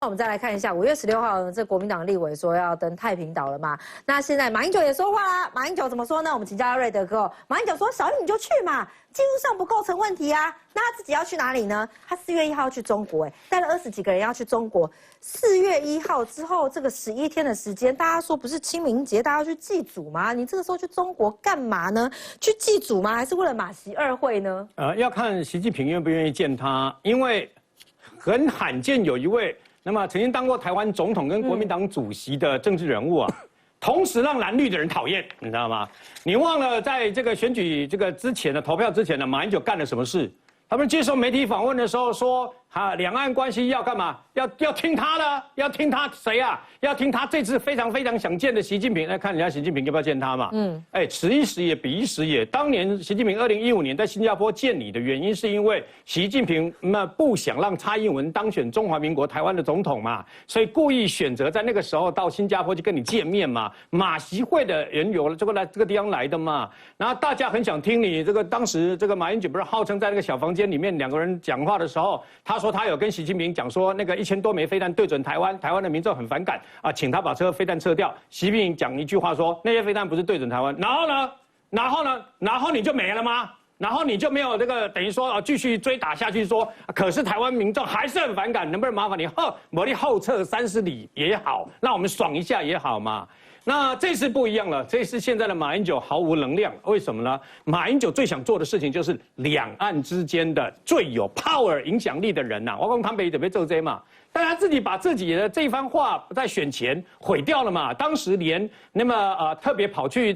那我们再来看一下5月16号呢，这国民党立委说要登太平岛了嘛？那现在马英九也说话啦。马英九怎么说呢？我们请教瑞德哥。马英九说：“小英你就去嘛，技术上不构成问题啊。那他自己要去哪里呢？他4月1号去中国，带了20几个人要去中国。4月1号之后这个11天的时间，大家说不是清明节，大家要去祭祖吗？你这个时候去中国干嘛呢？去祭祖吗？还是为了马习2会呢？要看习近平愿不愿意见他，因为很罕见有一位。 那么曾经当过台湾总统跟国民党主席的政治人物啊，同时让蓝绿的人讨厌，你知道吗？你忘了在这个选举之前的投票之前呢，马英九干了什么事？他们接受媒体访问的时候说，两岸关系要干嘛？要听他的，要听他谁啊？要听他这次非常想见的习近平。来看人家习近平要不要见他嘛？此一时也彼一时也。当年习近平2015年在新加坡见你的原因，是因为习近平不想让蔡英文当选中华民国台湾的总统嘛，所以故意选择在那个时候到新加坡去跟你见面嘛。马习会的人有了这个地方来的嘛，然后大家很想听你当时马英九不是号称在那个小房间里面2个人讲话的时候，他说他有跟习近平讲说那个1000多枚飞弹对准台湾，台湾的民众很反感啊，请他把这个飞弹撤掉。习近平讲一句话说那些飞弹不是对准台湾，然后你就没了吗？然后你就没有等于说继续追打下去说，可是台湾民众还是很反感，能不能麻烦你后撤30里也好，让我们爽一下也好嘛。那这次不一样了，这次现在的马英九毫无能量，为什么呢？马英九最想做的事情就是两岸之间的最有 power 影响力的人呐，我讲他们准备做这嘛。但他自己把自己的这番话在选前毁掉了嘛。当时连特别跑去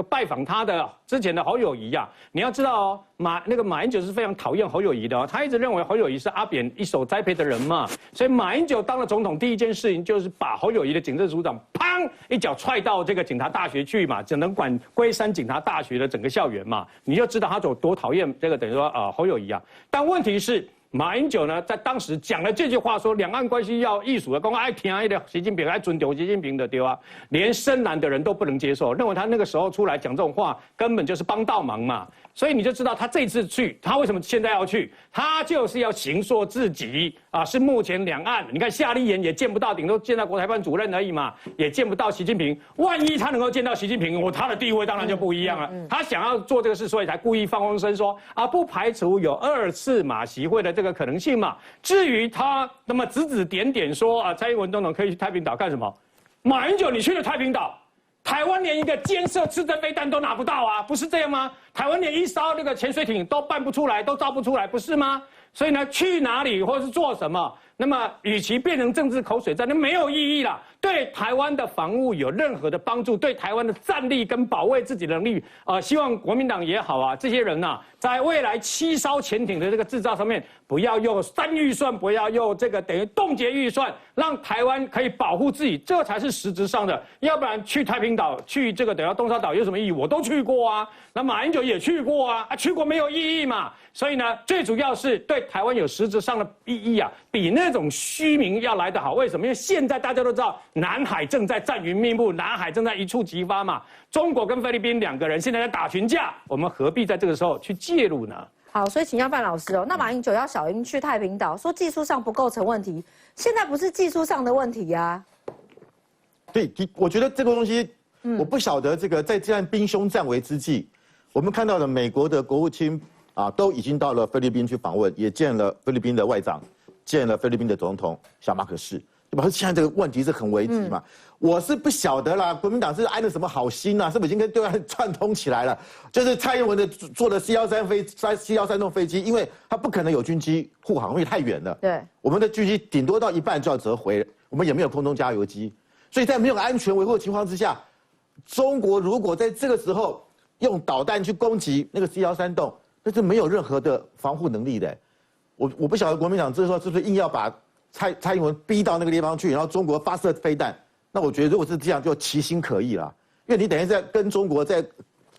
拜访他的之前的侯友宜啊，你要知道哦，马英九是非常讨厌侯友宜的哦，他一直认为侯友宜是阿扁一手栽培的人嘛，所以马英九当了总统第一件事情就是把侯友宜的警政署长砰一脚踹到警察大学去嘛，只能管龟山警察大学的整个校园嘛，你就知道他有多讨厌等于说侯友宜啊。但问题是。马英九呢，在当时讲了这句话，说两岸关系要艺术的，讲爱听的习近平，爱尊重习近平的，对吧？连深蓝的人都不能接受，认为他那个时候出来讲这种话，根本就是帮倒忙嘛。所以你就知道他这次去，他为什么现在要去？他就是要形塑自己啊，是目前两岸，你看夏立言也见不到，顶多见到国台办主任而已嘛，也见不到习近平。万一他能够见到习近平，他的地位当然就不一样了。他想要做这个事，所以才故意放风声说啊，不排除有2次马习会的这个可能性嘛。至于他那么指点说啊，蔡英文总统可以去太平岛干什么？马英九，你去了太平岛？台湾连一个监射刺针飞弹都拿不到啊，不是这样吗？台湾连一艘潜水艇都办不出来，都造不出来，不是吗？所以呢，去哪里或是做什么，那么与其变成政治口水战，那没有意义啦。对台湾的防务有任何的帮助，对台湾的战力跟保卫自己的能力，希望国民党也好啊，这些人呐，在未来7艘潜艇的这个制造上面，不要用3预算，不要用等于冻结预算，让台湾可以保护自己，这才是实质上的。要不然去太平岛，去等于东沙岛有什么意义？我都去过啊，那马英九也去过啊，去过没有意义嘛。所以呢，最主要是对台湾有实质上的意义啊，比那种虚名要来得好。为什么？因为现在大家都知道，南海正在战云密布，南海正在一触即发嘛。中国跟菲律宾2个人现在在打群架，我们何必在这个时候去介入呢？好，所以请教范老师哦，那马英九要小英去太平岛，说技术上不构成问题，现在不是技术上的问题呀。对，我觉得这个东西，我不晓得在这样兵凶战危之际，我们看到了美国的国务卿啊，都已经到了菲律宾去访问，也见了菲律宾的外长，见了菲律宾的总统小马可仕，对吧？现在这个问题是很危急嘛。我是不晓得啦，国民党是安了什么好心啊？是不是已经跟对岸串通起来了？就是蔡英文坐的C13这种飞机，因为它不可能有军机护航，因为太远了。对，我们的军机顶多到一半就要折回，我们也没有空中加油机，所以在没有安全维护的情况之下，中国如果在这个时候用导弹去攻击那个C13洞，那是没有任何的防护能力的。我不晓得国民党这时候是不是硬要把蔡英文逼到那个地方去，然后中国发射飞弹。那我觉得如果是这样，就其心可疑了，因为你等于在跟中国在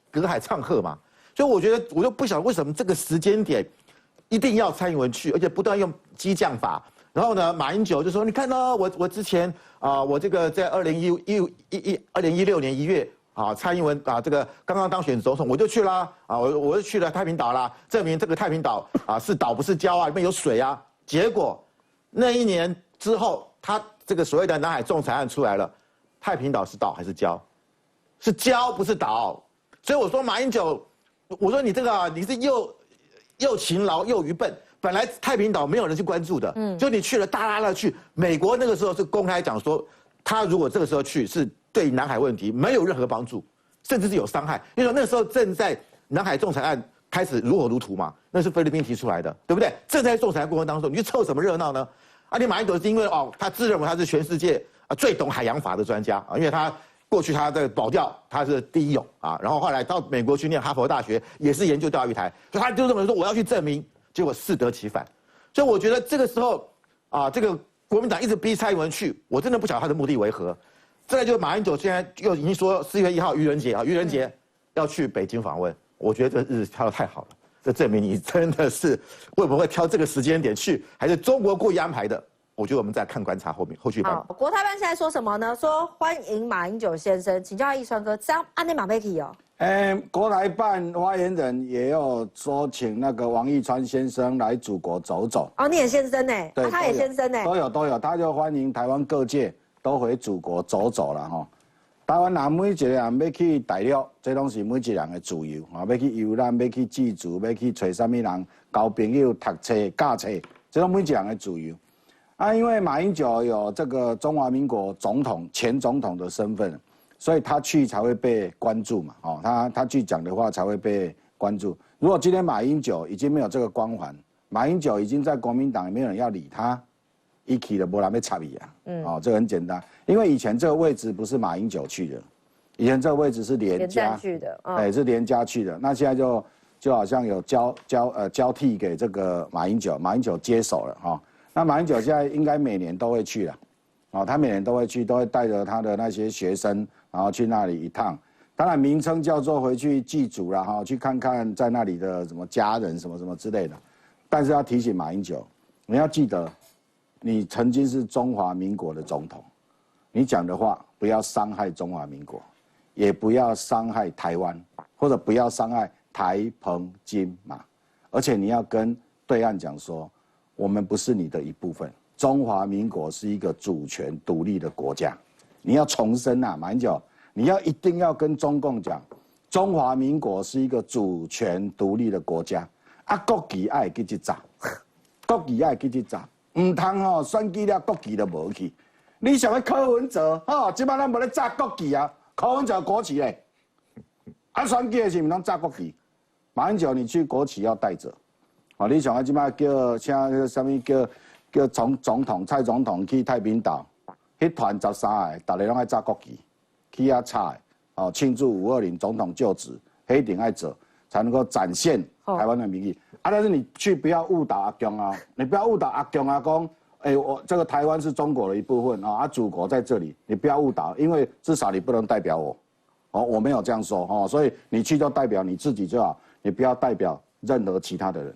隔海唱和嘛。所以我觉得我就不晓得为什么这个时间点一定要蔡英文去，而且不断用激将法。然后呢，马英九就说：“你看呢，我之前我这个在2016年1月蔡英文这个刚刚当选总统，我就去啦我就去了太平岛啦，证明这个太平岛是岛不是礁啊，里面有水啊。结果那一年之后。”他这个所谓的南海仲裁案出来了，太平岛是岛还是礁？是礁，不是岛。所以我说马英九，我说你这个啊，你是又勤劳又愚笨。本来太平岛没有人去关注的，就你去了大拉拉去。美国那个时候是公开讲说，他如果这个时候去，是对南海问题没有任何帮助，甚至是有伤害。因为那个时候正在南海仲裁案开始如火如荼嘛，那是菲律宾提出来的，对不对？正在仲裁过程当中，你去凑什么热闹呢？你马英九是因为他自认为他是全世界最懂海洋法的专家啊，因为他过去他在保钓他是第一勇啊，然后后来到美国去念哈佛大学，也是研究钓鱼台，所以他就认为说我要去证明。结果适得其反，所以我觉得这个时候这个国民党一直逼蔡英文去，我真的不晓得他的目的为何。再来就是马英九现在又已经说4月1号愚人节愚人节要去北京访问，我觉得这日子挑得太好了，这证明你真的是会不会挑这个时间点去，还是中国故意安排的？我觉得我们再看观察后续吧。国台办现在说什么呢？说欢迎马英九先生，请教一川哥，这样按内马贝奇哦。国台办发言人也有说，请那个王义川先生来祖国走走。你也先生呢？对，他也先生呢？都有，他就欢迎台湾各界都回祖国走走了哈。台湾人每一个人要去大陆，这拢是每一个人的自由啊，要去游览，要去祭祖，要去找什么人交朋友、读册、教册，这拢每一个人的自由。因为马英九有这个中华民国前总统的身份，所以他去才会被关注嘛。他去讲的话才会被关注。如果今天马英九已经没有这个光环，马英九已经在国民党没有人要理他，一起的没人要插你啊。这个很简单，因为以前这个位置不是马英九去的，以前这个位置是连家去的，是连家去的。那现在就好像有交替给这个马英九接手了哈。那马英九现在应该每年都会去了，他每年都会去，都会带着他的那些学生，然后去那里一趟。当然名称叫做回去祭祖啦，去看看在那里的什么家人什么什么之类的。但是要提醒马英九，你要记得，你曾经是中华民国的总统，你讲的话不要伤害中华民国，也不要伤害台湾，或者不要伤害台澎金马，而且你要跟对岸讲说，我们不是你的一部分，中华民国是一个主权独立的国家。你要重申马英九，你一定要跟中共讲，中华民国是一个主权独立的国家。国旗爱去一扎，国旗爱去一扎，唔通选举了国旗都无去。你想要柯文哲即摆咱无咧炸国旗啊，柯文哲国旗嘞，选举的是唔通炸国旗？马英九，你去国旗要带着。你想要即摆叫像什么叫总统蔡总统去太平岛，迄团13个，大家拢爱炸国旗，去遐插的，庆祝520总统就职，一定爱做，才能够展现台湾的民意。但是你去不要误导阿公啊，你不要误导阿公啊，讲，我这个台湾是中国的一部分祖国在这里，你不要误导，因为至少你不能代表我，我没有这样说所以你去就代表你自己就好，你不要代表任何其他的人。